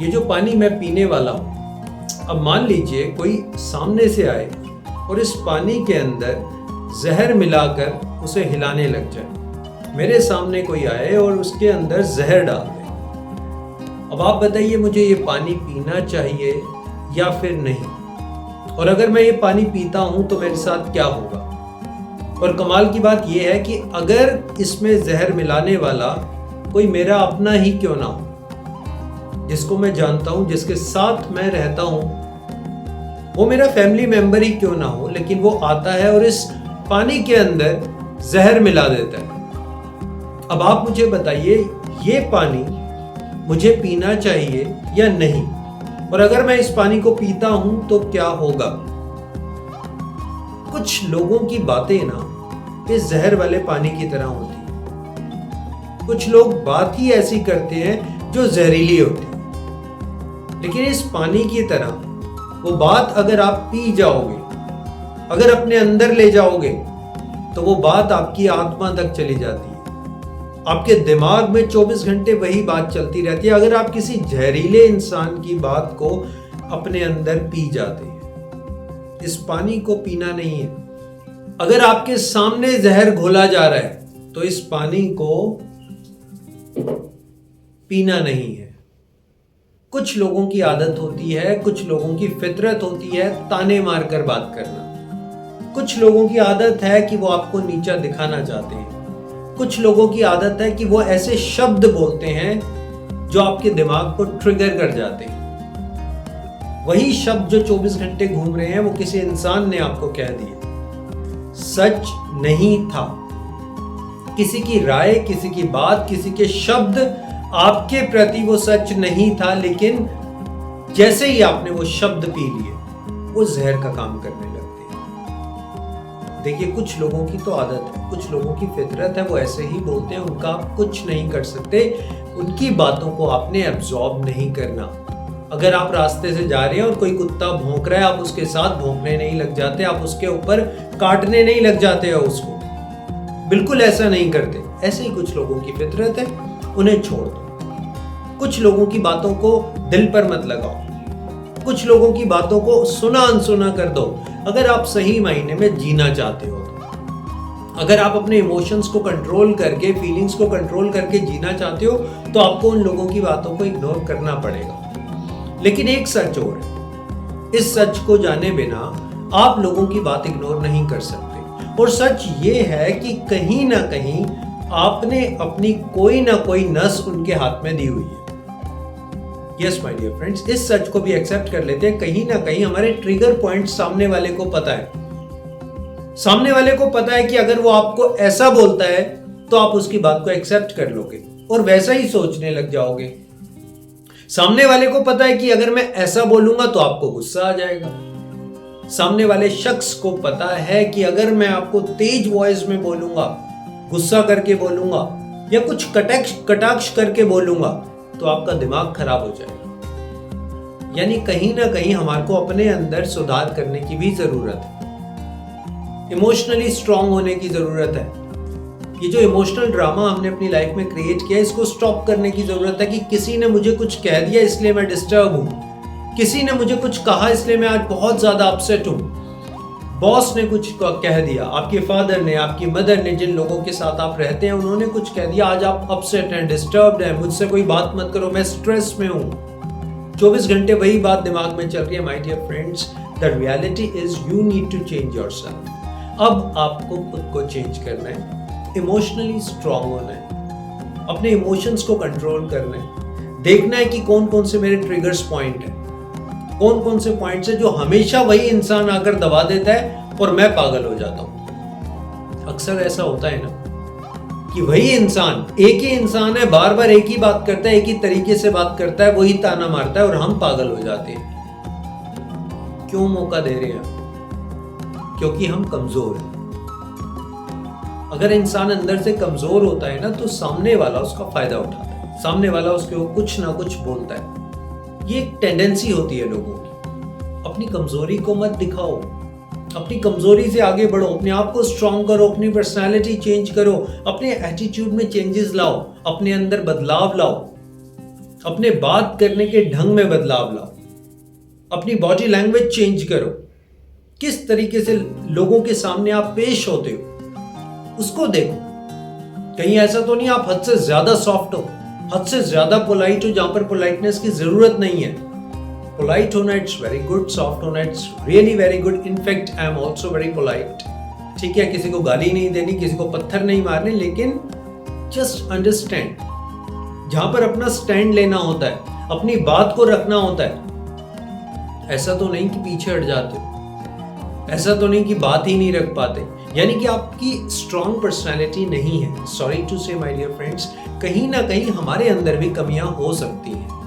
ये जो पानी मैं पीने वाला हूँ, अब मान लीजिए कोई सामने से आए और इस पानी के अंदर जहर मिलाकर उसे हिलाने लग जाए। मेरे सामने कोई आए और उसके अंदर जहर डाल दे। अब आप बताइए मुझे ये पानी पीना चाहिए या फिर नहीं? और अगर मैं ये पानी पीता हूं तो मेरे साथ क्या होगा? और कमाल की बात यह है कि अगर इसमें जहर मिलाने वाला कोई मेरा अपना ही क्यों ना हो, जिसको मैं जानता हूं, जिसके साथ मैं रहता हूं, वो मेरा फैमिली मेंबर ही क्यों ना हो, लेकिन वो आता है और इस पानी के अंदर जहर मिला देता है। अब आप मुझे बताइए ये पानी मुझे पीना चाहिए या नहीं? और अगर मैं इस पानी को पीता हूं तो क्या होगा? कुछ लोगों की बातें ना इस जहर वाले पानी की तरह होती। कुछ लोग बात ही ऐसी करते हैं जो जहरीली होती, लेकिन इस पानी की तरह वो बात अगर आप पी जाओगे, अगर अपने अंदर ले जाओगे, तो वो बात आपकी आत्मा तक चली जाती है। आपके दिमाग में 24 घंटे वही बात चलती रहती है। अगर आप किसी जहरीले इंसान की बात को अपने अंदर पी जाते हैं, इस पानी को पीना नहीं है। अगर आपके सामने जहर घोला जा रहा है तो इस पानी को पीना नहीं है। कुछ लोगों की आदत होती है, कुछ लोगों की फितरत होती है ताने मारकर बात करना। कुछ लोगों की आदत है कि वो आपको नीचा दिखाना चाहते हैं। कुछ लोगों की आदत है कि वो ऐसे शब्द बोलते हैं जो आपके दिमाग को ट्रिगर कर जाते हैं। वही शब्द जो 24 घंटे घूम रहे हैं वो किसी इंसान ने आपको कह दिए। सच नहीं था। किसी की राय, किसी की बात, किसी के शब्द आपके प्रति वो सच नहीं था, लेकिन जैसे ही आपने वो शब्द पी लिए वो जहर का काम करने लगते हैं। देखिए, कुछ लोगों की तो आदत है, कुछ लोगों की फितरत है, वो ऐसे ही बोलते हैं, उनका आप कुछ नहीं कर सकते। उनकी बातों को आपने एब्जॉर्ब नहीं करना। अगर आप रास्ते से जा रहे हैं और कोई कुत्ता भौंक रहा है, आप उसके साथ भौंकने नहीं लग जाते, आप उसके ऊपर काटने नहीं लग जाते हो उसको, बिल्कुल ऐसा नहीं करते। ऐसे ही कुछ लोगों की फितरत है, उन्हें छोड़ दो। कुछ लोगों की बातों को दिल पर मत लगाओ। कुछ लोगों की बातों को सुना अनसुना कर दो। अगर आप सही मायने में जीना चाहते हो, अगर आप अपने इमोशंस को कंट्रोल करके, फीलिंग्स को कंट्रोल करके जीना चाहते हो, तो आपको उन लोगों की बातों को इग्नोर करना पड़ेगा। लेकिन एक सच और है, इस सच को जाने बिना आप लोगों की बात इग्नोर नहीं कर सकते। और सच ये है कि कहीं ना कहीं आपने अपनी कोई ना कोई नस उनके हाथ में दी हुई है। यस माय डियर फ्रेंड्स, इस सच को भी एक्सेप्ट कर लेते हैं। कहीं ना कहीं हमारे ट्रिगर पॉइंट सामने वाले को पता है। सामने वाले को पता है कि अगर वो आपको ऐसा बोलता है तो आप उसकी बात को एक्सेप्ट कर लोगे और वैसा ही सोचने लग जाओगे। सामने वाले को पता है कि अगर मैं ऐसा बोलूंगा तो आपको गुस्सा आ जाएगा। सामने वाले शख्स को पता है कि अगर मैं आपको तेज वॉइस में बोलूंगा, गुस्सा करके बोलूंगा या कुछ कटाक्ष करके बोलूंगा तो आपका दिमाग खराब हो जाएगा। यानी कहीं ना कहीं हमारे को अपने अंदर सुधार करने की भी जरूरत है। इमोशनली स्ट्रांग होने की जरूरत है। ये जो इमोशनल ड्रामा हमने अपनी लाइफ में क्रिएट किया, इसको स्टॉप करने की जरूरत है। कि किसी ने मुझे कुछ कह दिया इसलिए मैं डिस्टर्ब हूं, किसी ने मुझे कुछ कहा इसलिए मैं आज बहुत ज्यादा अपसेट हूं, बॉस ने कुछ कह दिया, आपके फादर ने, आपकी मदर ने, जिन लोगों के साथ आप रहते हैं उन्होंने कुछ कह दिया, आज आप अपसेट हैं, डिस्टर्ब्ड हैं, मुझसे कोई बात मत करो, मैं स्ट्रेस में हूं। 24 घंटे वही बात दिमाग में चल रही है। My dear friends, the reality is you need to change yourself. अब आपको खुद को चेंज करना है, इमोशनली स्ट्रांग होना है, अपने इमोशंस को कंट्रोल करना है, देखना है कि कौन कौन से मेरे ट्रिगर्स पॉइंट है, कौन कौन से पॉइंट्स है जो हमेशा वही इंसान आकर दबा देता है और मैं पागल हो जाता हूं। अक्सर ऐसा होता है ना कि वही इंसान, एक ही इंसान है, बार बार एक ही बात करता है, एक ही तरीके से बात करता है, वही ताना मारता है और हम पागल हो जाते हैं। क्यों मौका दे रहे हैं? क्योंकि हम कमजोर हैं। अगर इंसान अंदर से कमजोर होता है ना तो सामने वाला उसका फायदा उठाता है, सामने वाला उसके कुछ ना कुछ बोलता है। ये एक टेंडेंसी होती है लोगों की। अपनी कमजोरी को मत दिखाओ, अपनी कमजोरी से आगे बढ़ो, अपने आप को स्ट्रांग करो, अपनी पर्सनालिटी चेंज करो, अपने एटीट्यूड में चेंजेस लाओ, अपने अंदर बदलाव लाओ। अपने बात करने के ढंग में बदलाव लाओ, अपनी बॉडी लैंग्वेज चेंज करो, किस तरीके से लोगों के सामने आप पेश होते हो उसको देखो। कहीं ऐसा तो नहीं आप हद से ज्यादा सॉफ्ट हो, हद से ज्यादा पोलाइट हो जहां पर पोलाइटनेस की जरूरत नहीं है। पोलाइट होना इट्स वेरी गुड, सॉफ्ट होना it's really very good. In fact I am also very polite. ठीक है, किसी को गाली नहीं देनी, किसी को पत्थर नहीं मारने, लेकिन जस्ट अंडरस्टैंड, जहां पर अपना स्टैंड लेना होता है, अपनी बात को रखना होता है, ऐसा तो नहीं कि पीछे हट जाते हो, ऐसा तो नहीं कि बात ही नहीं रख पाते, यानी कि आपकी स्ट्रॉन्ग पर्सनालिटी नहीं है। सॉरी टू से माय डियर फ्रेंड्स, कहीं ना कहीं हमारे अंदर भी कमियां हो सकती हैं।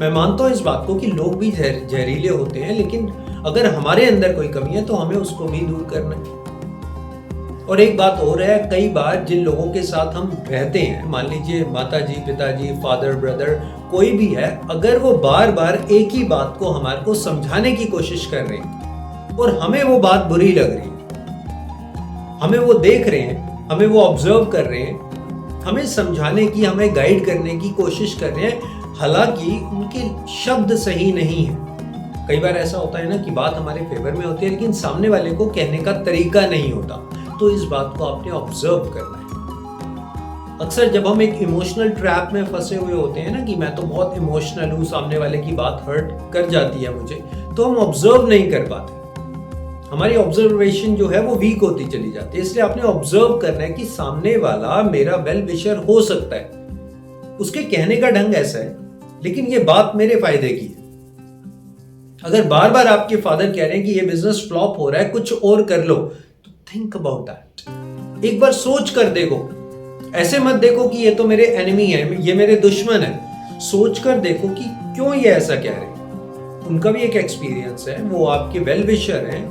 मैं मानता हूं इस बात को कि लोग भी जहरीले होते हैं, लेकिन अगर हमारे अंदर कोई कमी है तो हमें उसको भी दूर करना है। और एक बात और है, कई बार जिन लोगों के साथ हम रहते हैं, मान लीजिए माता जी, पिताजी, फादर, ब्रदर, कोई भी है, अगर वो बार बार एक ही बात को हमारे को समझाने की कोशिश कर रहे हैं और हमें वो बात बुरी लग रही है, हमें वो देख रहे हैं, हमें वो ऑब्जर्व कर रहे हैं, हमें समझाने की, हमें गाइड करने की कोशिश कर रहे हैं, हालांकि उनके शब्द सही नहीं है। कई बार ऐसा होता है ना कि बात हमारे फेवर में होती है, लेकिन सामने वाले को कहने का तरीका नहीं होता, तो इस बात को आपने ऑब्जर्व करना है। अक्सर जब हम एक इमोशनल ट्रैप में फंसे हुए होते हैं ना कि मैं तो बहुत इमोशनल हूँ, सामने वाले की बात हर्ट कर जाती है मुझे, तो हम ऑब्जर्व नहीं कर पाते, हमारी ऑब्जर्वेशन जो है वो वीक होती चली जाती है। इसलिए आपने ऑब्जर्व करना है कि सामने वाला मेरा वेल विशर हो सकता है, उसके कहने का ढंग ऐसा है, लेकिन ये बात मेरे फायदे की है। अगर बार बार आपके फादर कह रहे हैं कि ये बिजनेस फ्लॉप हो रहा है, कुछ और कर लो, तो थिंक अबाउट दैट, एक बार सोच कर देखो। ऐसे मत देखो कि ये तो मेरे एनिमी है, ये मेरे दुश्मन है। सोच कर देखो कि क्यों ये ऐसा कह रहे हैं। उनका भी एक एक्सपीरियंस है, वो आपके वेल विशर हैं,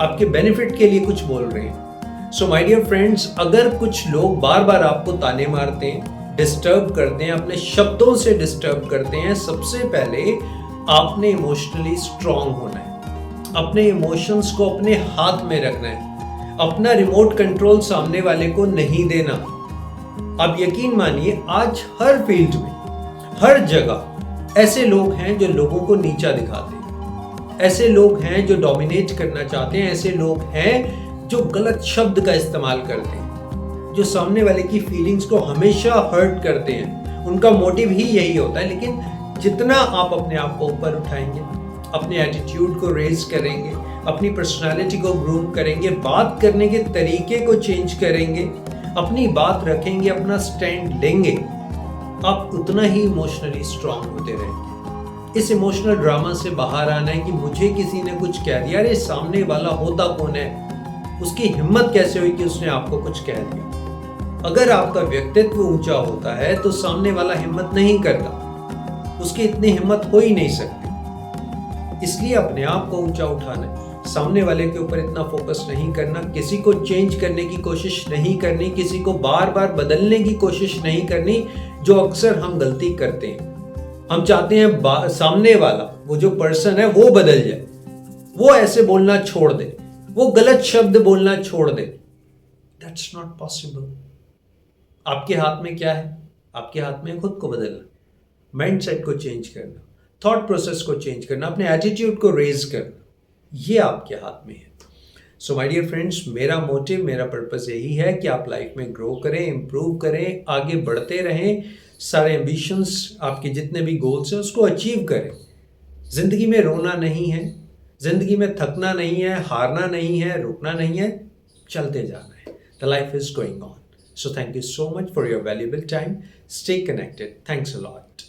आपके बेनिफिट के लिए कुछ बोल रहे हैं। सो माय डियर फ्रेंड्स, अगर कुछ लोग बार बार आपको ताने मारते हैं, डिस्टर्ब करते हैं, अपने शब्दों से डिस्टर्ब करते हैं, सबसे पहले आपने इमोशनली स्ट्रांग होना है, अपने इमोशंस को अपने हाथ में रखना है, अपना रिमोट कंट्रोल सामने वाले को नहीं देना। आप यकीन मानिए, आज हर फील्ड में, हर जगह ऐसे लोग हैं जो लोगों को नीचा दिखाते हैं, ऐसे लोग हैं जो डोमिनेट करना चाहते हैं, ऐसे लोग हैं जो गलत शब्द का इस्तेमाल करते हैं, जो सामने वाले की फीलिंग्स को हमेशा हर्ट करते हैं। उनका मोटिव ही यही होता है। लेकिन जितना आप अपने आप को ऊपर उठाएंगे, अपने एटीट्यूड को रेज करेंगे, अपनी पर्सनालिटी को ग्रूम करेंगे, बात करने के तरीके को चेंज करेंगे, अपनी बात रखेंगे, अपना स्टैंड लेंगे, आप उतना ही इमोशनली स्ट्रांग होते रहेंगे। इस इमोशनल ड्रामा से बाहर आना है कि मुझे किसी ने कुछ कह दिया, अरे सामने वाला होता कौन है, उसकी हिम्मत कैसे हुई कि उसने आपको कुछ कह दिया। अगर आपका व्यक्तित्व ऊंचा होता है तो सामने वाला हिम्मत नहीं करता, उसकी इतनी हिम्मत हो ही नहीं सकती। इसलिए अपने आप को ऊंचा उठाना है, सामने वाले के ऊपर इतना फोकस नहीं करना, किसी को चेंज करने की कोशिश नहीं करनी, किसी को बार बार बदलने की कोशिश नहीं करनी, जो अक्सर हम गलती करते हैं। हम चाहते हैं सामने वाला, वो जो पर्सन है वो बदल जाए, वो ऐसे बोलना छोड़ दे, वो गलत शब्द बोलना छोड़ दे। That's not possible. आपके हाथ में क्या है? आपके हाथ में खुद को बदलना, माइंडसेट को चेंज करना, थॉट प्रोसेस को चेंज करना, अपने एटीट्यूड को रेज करना, ये आपके हाथ में है। सो माय डियर फ्रेंड्स, मेरा मोटिव, मेरा पर्पस यही है कि आप लाइफ में ग्रो करें, इंप्रूव करें, आगे बढ़ते रहें, सारे एम्बिशंस, आपके जितने भी गोल्स हैं उसको अचीव करें। जिंदगी में रोना नहीं है, जिंदगी में थकना नहीं है, हारना नहीं है, रुकना नहीं है, चलते जाना है। The life is going on. So thank you so much for your valuable time. Stay connected. Thanks a lot.